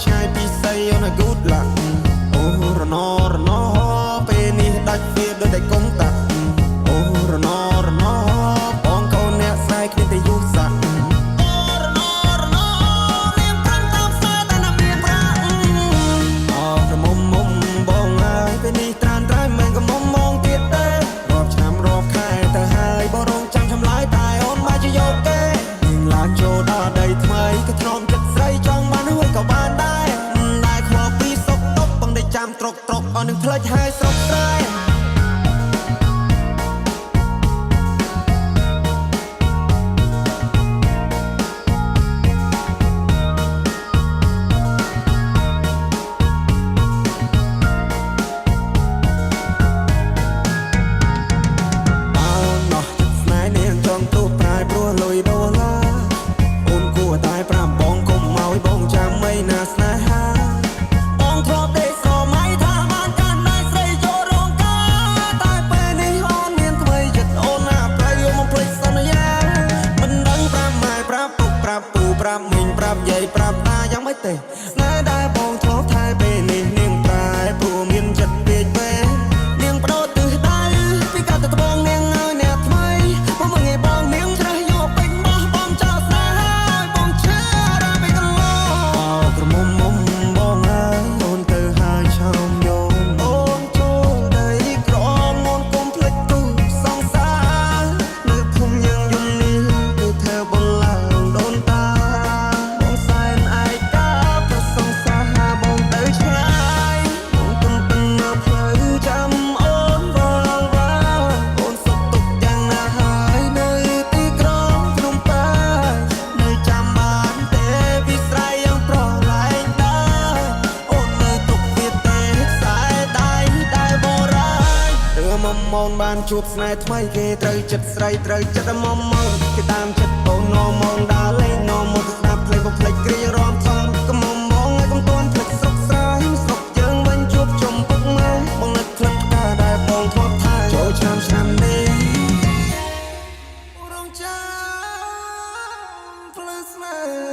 ឆ្ងាយពីស័យអូន good luck អូរណពេលនេះដាច់វាដូចតែកុំតាក់អូរណបងកូនអ្នកស្រីគ្នាតែយុសាក់មានប្រាំតាមផ្សារតែណាមានប្រាំអរក្រមុំបងហើយពេលនេះត្រានត្រៃមិនក៏មុំមងទៀតទេរាប់ឆ្នាំរាប់ខែទៅហើយបងរងចាំឆ្លើយតែអូនមកជាយកទេនឹងឡើងចូលដល់ដីថ្មីក៏ធ្នមចិត្តស្រីចង់បានហួយក៏បានដែរខ្វល់ពីសុកតុកបងได้ចាំត្រុកអស់នឹងផ្លេចហើយស្រុកស្រែប្រាប់មីងប្រាប់យាយប្រាប់តាយ៉ាងម៉េចទេស្នេហ៍ដែលបងធ្លាប់ថែពេលនេះនាងប្រែព្រោះមានចិត្តពេកពេលនាងបដូរទិសដៅពីកាលទៅត្បូងនាងឲ្យអ្នកថ្មីមកមើលងាយបងនាងច្រេះយកពេញបោះបងចោលស្នេហ៍ឲ្យបងឈឺរាពេញកន្លងអោក្រមុំបងអើយអូនទៅហើយឆោមយំអូនចូលដីក្រមអូនកុំភ្លេចទូសងសារនៅភូមិយើងយំនេះគឺធ្វើបលាដូនតាមកបានជួបស្នេហ៍ថ្មីគេត្រូវចិត្តស្រីត្រូវចិត្តមកគេតាមចិត្តអូនមកដើរលេងមកស្ដាប់ភ្លេងបំភ្លេចគ្រារំថងកុំមកឲ្យកុំទាន់ភ្លេចស្រុកស្រែស្រុកយើងវិញជួបជុំពុកម៉ែបងនឹកផ្លិតផ្កាដែលបងធ្លាប់ថែចូលឆ្នាំនេះរងចាំផ្លូវស្នេហ៍